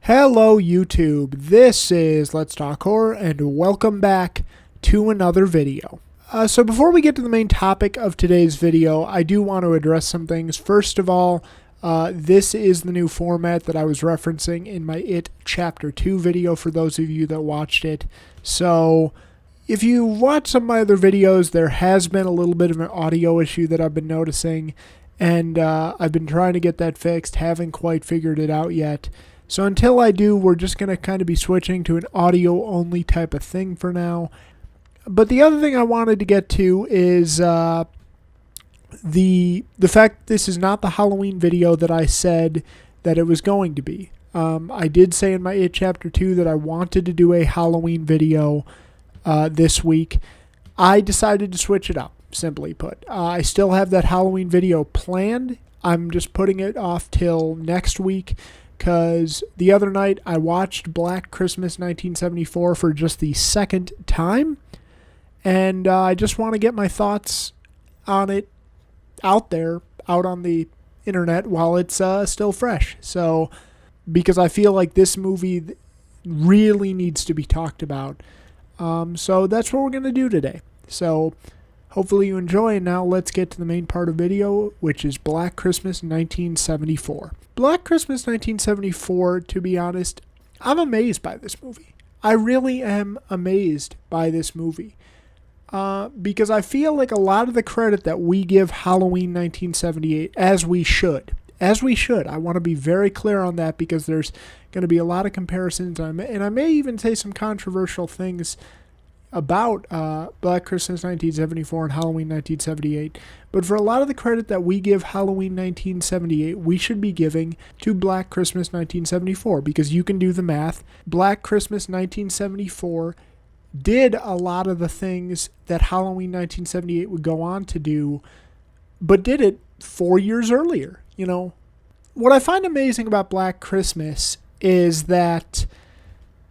Hello YouTube, this is Let's Talk Horror and welcome back to another video. So before we get to the main topic of today's video, I do want to address some things. First of all, this is the new format that I was referencing in my It Chapter 2 video for those of you that watched it. So if you watch some of my other videos, there has been a little bit of an audio issue that I've been noticing, and I've been trying to get that fixed, haven't quite figured it out yet. So until I do, we're just going to kind of be switching to an audio-only type of thing for now. But the other thing I wanted to get to is the fact this is not the Halloween video that I said that it was going to be. I did say in my It Chapter 2 that I wanted to do a Halloween video this week. I decided to switch it up, simply put. I still have that Halloween video planned. I'm just putting it off till next week, because the other night I watched Black Christmas 1974 for just the second time, and I just want to get my thoughts on it out there, out on the internet while it's still fresh. So, because I feel like this movie really needs to be talked about. So that's what we're going to do today. So hopefully you enjoy, and now let's get to the main part of the video, which is Black Christmas 1974. Black Christmas 1974, to be honest, I'm amazed by this movie. I really am amazed by this movie. Because I feel like a lot of the credit that we give Halloween 1978, as we should, I want to be very clear on that, because there's going to be a lot of comparisons, and I may even say some controversial things about Black Christmas 1974 and Halloween 1978. But for a lot of the credit that we give Halloween 1978, we should be giving to Black Christmas 1974, because you can do the math. Black Christmas 1974 did a lot of the things that Halloween 1978 would go on to do, but did it 4 years earlier. You know, what I find amazing about Black Christmas is that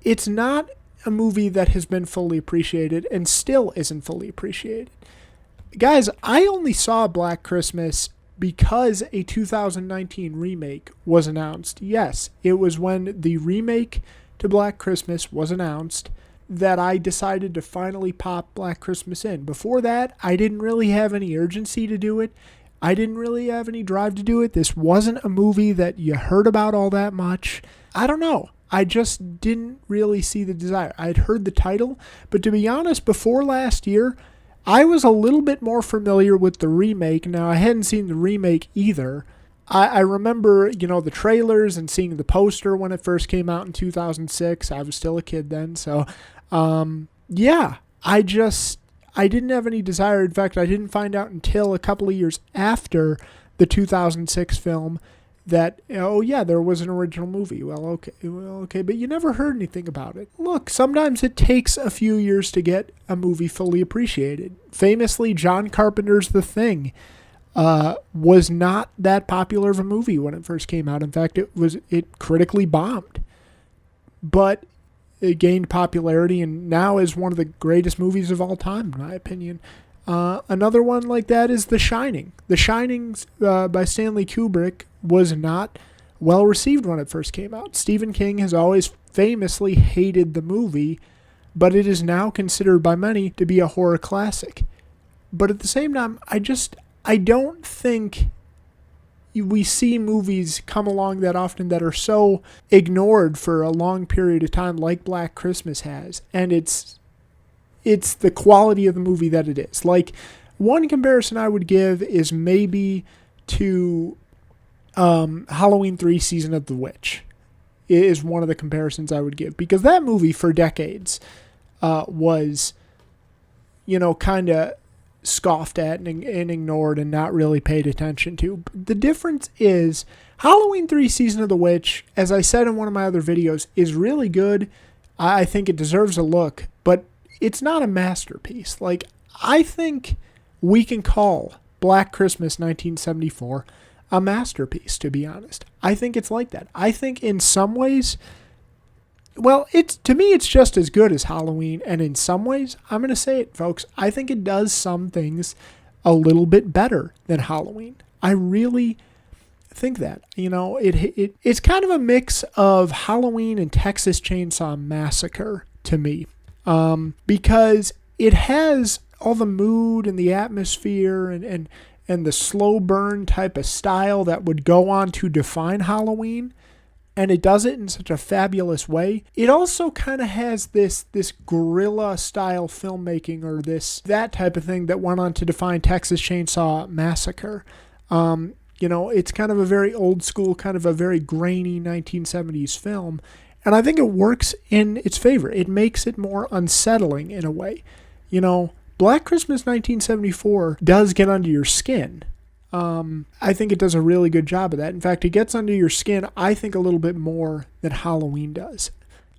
it's not a movie that has been fully appreciated and still isn't fully appreciated. Guys, I only saw Black Christmas because a 2019 remake was announced. Yes, it was when the remake to Black Christmas was announced that I decided to finally pop Black Christmas in. Before that, I didn't really have any urgency to do it. I didn't really have any drive to do it. This wasn't a movie that you heard about all that much. I don't know. I just didn't really see the desire. I'd heard the title, but to be honest, before last year, I was a little bit more familiar with the remake. Now, I hadn't seen the remake either. I remember, the trailers and seeing the poster when it first came out in 2006. I was still a kid then, so, yeah, I didn't have any desire. In fact, I didn't find out until a couple of years after the 2006 film that, oh yeah, there was an original movie. Well, okay, but you never heard anything about it. Look, sometimes it takes a few years to get a movie fully appreciated. Famously, John Carpenter's The Thing was not that popular of a movie when it first came out. In fact, it critically bombed. But it gained popularity and now is one of the greatest movies of all time, in my opinion. Another one like that is The Shining. The Shining by Stanley Kubrick was not well received when it first came out. Stephen King has always famously hated the movie, but it is now considered by many to be a horror classic. But at the same time, I don't think we see movies come along that often that are so ignored for a long period of time like Black Christmas has. And it's the quality of the movie that it is. Like, one comparison I would give is maybe to Halloween 3 Season of the Witch is one of the comparisons I would give. Because that movie for decades was, kind of scoffed at and ignored and not really paid attention to. The difference is Halloween 3 Season of the Witch, as I said in one of my other videos, is really good. I think it deserves a look, but it's not a masterpiece. Like, I think we can call Black Christmas 1974 a masterpiece, to be honest. I think it's like that. I think in some ways, well, to me, it's just as good as Halloween, and in some ways, I'm going to say it, folks, I think it does some things a little bit better than Halloween. I really think that. It's kind of a mix of Halloween and Texas Chainsaw Massacre to me, because it has all the mood and the atmosphere and the slow burn type of style that would go on to define Halloween, and it does it in such a fabulous way. It also kind of has this guerrilla style filmmaking, or that type of thing that went on to define Texas Chainsaw Massacre. It's kind of a very old school, kind of a very grainy 1970s film, and I think it works in its favor. It makes it more unsettling in a way. Black Christmas 1974 does get under your skin. I think it does a really good job of that. In fact, it gets under your skin, I think, a little bit more than Halloween does.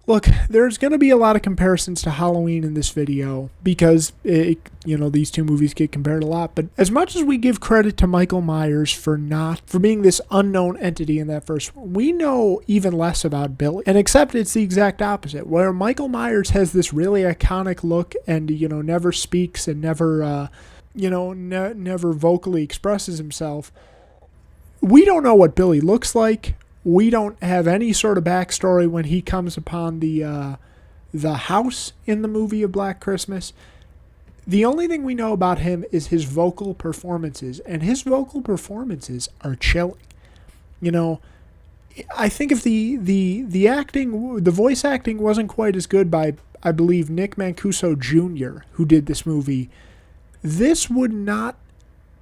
Look, there's going to be a lot of comparisons to Halloween in this video because, these two movies get compared a lot. But as much as we give credit to Michael Myers for being this unknown entity in that first one, we know even less about Billy. And except it's the exact opposite, where Michael Myers has this really iconic look and, never speaks and never never vocally expresses himself. We don't know what Billy looks like. We don't have any sort of backstory when he comes upon the house in the movie of Black Christmas. The only thing we know about him is his vocal performances, and his vocal performances are chilling. I think if the acting, the voice acting wasn't quite as good by, I believe, Nick Mancuso Jr., who did this movie, this would not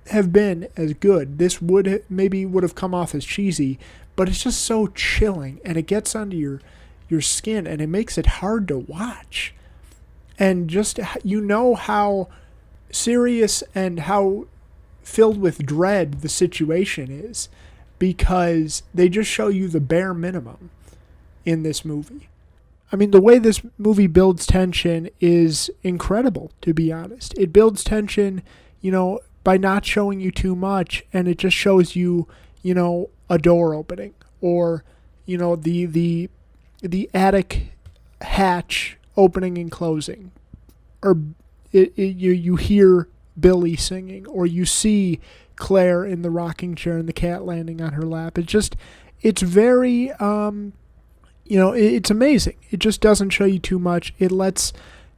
have been as good. This would have come off as cheesy, but it's just so chilling, and it gets under your skin, and it makes it hard to watch. And just, how serious and how filled with dread the situation is, because they just show you the bare minimum in this movie. I mean, the way this movie builds tension is incredible, to be honest. It builds tension, by not showing you too much, and it just shows you, a door opening, or, the attic hatch opening and closing, or you hear Billy singing, or you see Claire in the rocking chair and the cat landing on her lap. It's very, it's amazing. It just doesn't show you too much. It lets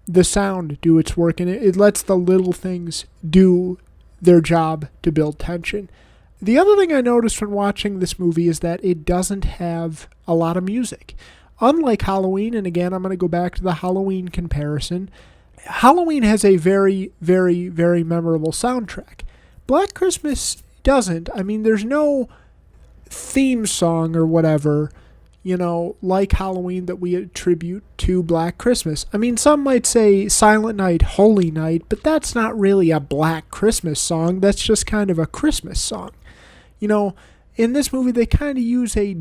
the sound do its work, and it lets the little things do their job to build tension. The other thing I noticed when watching this movie is that it doesn't have a lot of music. Unlike Halloween, and again, I'm going to go back to the Halloween comparison, Halloween has a very, very, very memorable soundtrack. Black Christmas doesn't. I mean, there's no theme song or whatever, like Halloween that we attribute to Black Christmas. I mean, some might say Silent Night, Holy Night, but that's not really a Black Christmas song. That's just kind of a Christmas song. In this movie, they kind of use a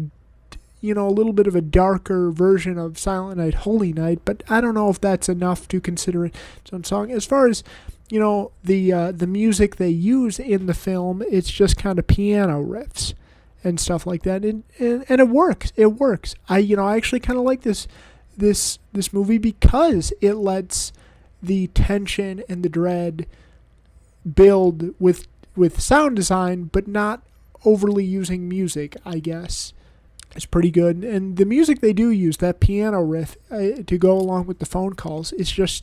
little bit of a darker version of Silent Night, Holy Night, but I don't know if that's enough to consider it its own song. As far as, the music they use in the film, it's just kind of piano riffs and stuff like that, and it works. It works. I actually kind of like this movie because it lets the tension and the dread build with sound design, but not overly using music, I guess. It's pretty good. And the music they do use, that piano riff to go along with the phone calls, is just,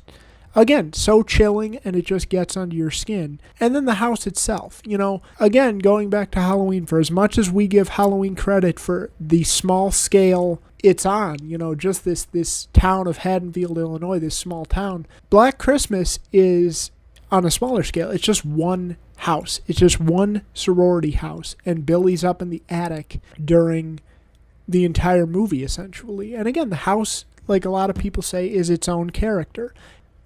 again, so chilling, and it just gets under your skin. And then the house itself, again, going back to Halloween, for as much as we give Halloween credit for the small scale it's on, just this town of Haddonfield, Illinois, this small town, Black Christmas is on a smaller scale. It's just one house. It's just one sorority house, and Billy's up in the attic during the entire movie, essentially. And again, the house, like a lot of people say, is its own character.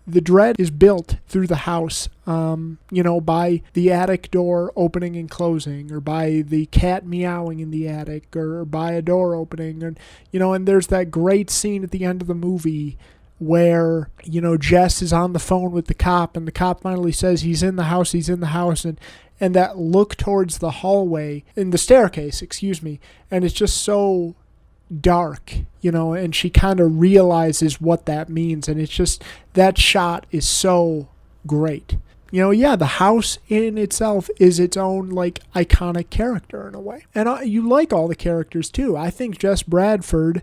The dread is built through the house, by the attic door opening and closing, or by the cat meowing in the attic, or by a door opening, and there's that great scene at the end of the movie where, Jess is on the phone with the cop, and the cop finally says he's in the house, and that look towards the hallway, in the staircase, and it's just so dark, and she kind of realizes what that means, and it's just, that shot is so great. Yeah, the house in itself is its own, like, iconic character in a way. And you like all the characters, too. I think Jess Bradford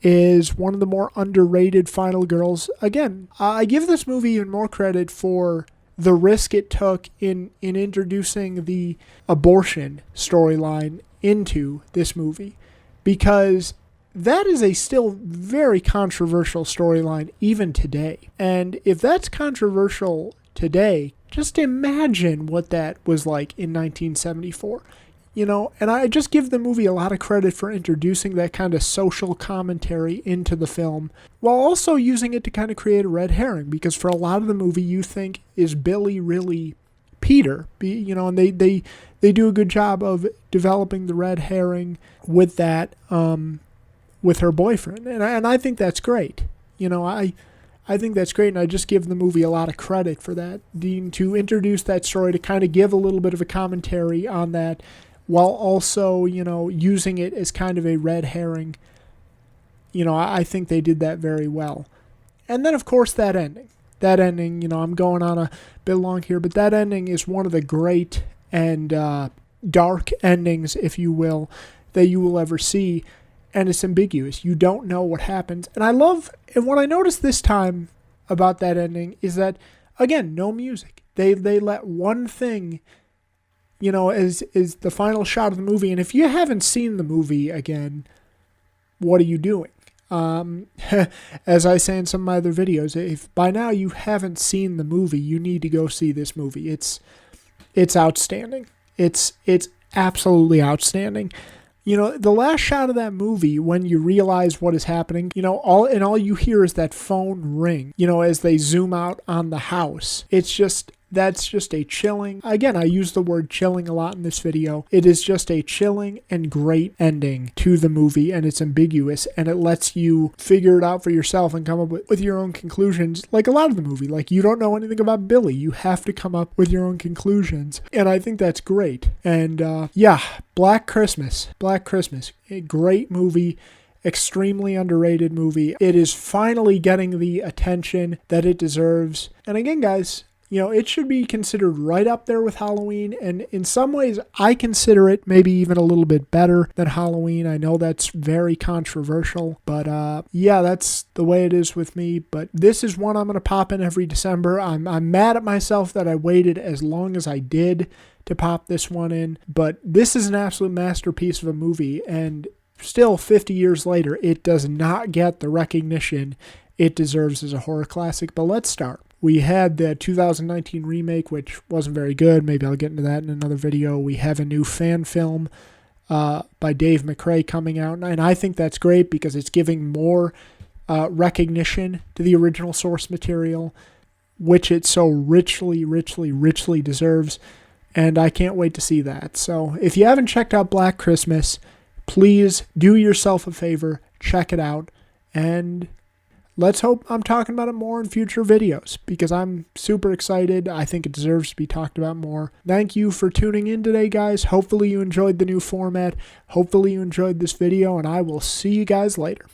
is one of the more underrated final girls. Again, I give this movie even more credit for the risk it took in introducing the abortion storyline into this movie, because that is a still very controversial storyline even today. And if that's controversial today, just imagine what that was like in 1974. And I just give the movie a lot of credit for introducing that kind of social commentary into the film, while also using it to kind of create a red herring, because for a lot of the movie you think, is Billy really Peter? And they do a good job of developing the red herring with that, with her boyfriend, and I think that's great. I think that's great, and I just give the movie a lot of credit for that, to introduce that story, to kind of give a little bit of a commentary on that, while also, using it as kind of a red herring. I think they did that very well. And then, of course, that ending. I'm going on a bit long here, but that ending is one of the great and dark endings, if you will, that you will ever see. And it's ambiguous. You don't know what happens. And what I noticed this time about that ending is that, again, no music. They let one thing, is the final shot of the movie. And if you haven't seen the movie, again, what are you doing? As I say in some of my other videos, if by now you haven't seen the movie, you need to go see this movie. It's outstanding. It's absolutely outstanding. The last shot of that movie, when you realize what is happening, all you hear is that phone ring, as they zoom out on the house. That's just a chilling, again, I use the word chilling a lot in this video. It is just a chilling and great ending to the movie, and it's ambiguous, and it lets you figure it out for yourself and come up with your own conclusions, like a lot of the movie. Like, you don't know anything about Billy. You have to come up with your own conclusions, and I think that's great. And, Black Christmas, a great movie. Extremely underrated movie. It is finally getting the attention that it deserves. And again, guys, it should be considered right up there with Halloween, and in some ways, I consider it maybe even a little bit better than Halloween. I know that's very controversial, but that's the way it is with me. But this is one I'm going to pop in every December. I'm mad at myself that I waited as long as I did to pop this one in, but this is an absolute masterpiece of a movie, and still 50 years later, it does not get the recognition it deserves as a horror classic. But let's start. We had the 2019 remake, which wasn't very good. Maybe I'll get into that in another video. We have a new fan film by Dave McRae coming out, and I think that's great because it's giving more recognition to the original source material, which it so richly deserves, and I can't wait to see that. So if you haven't checked out Black Christmas, please do yourself a favor, check it out, and let's hope I'm talking about it more in future videos, because I'm super excited. I think it deserves to be talked about more. Thank you for tuning in today, guys. Hopefully you enjoyed the new format. Hopefully you enjoyed this video, and I will see you guys later.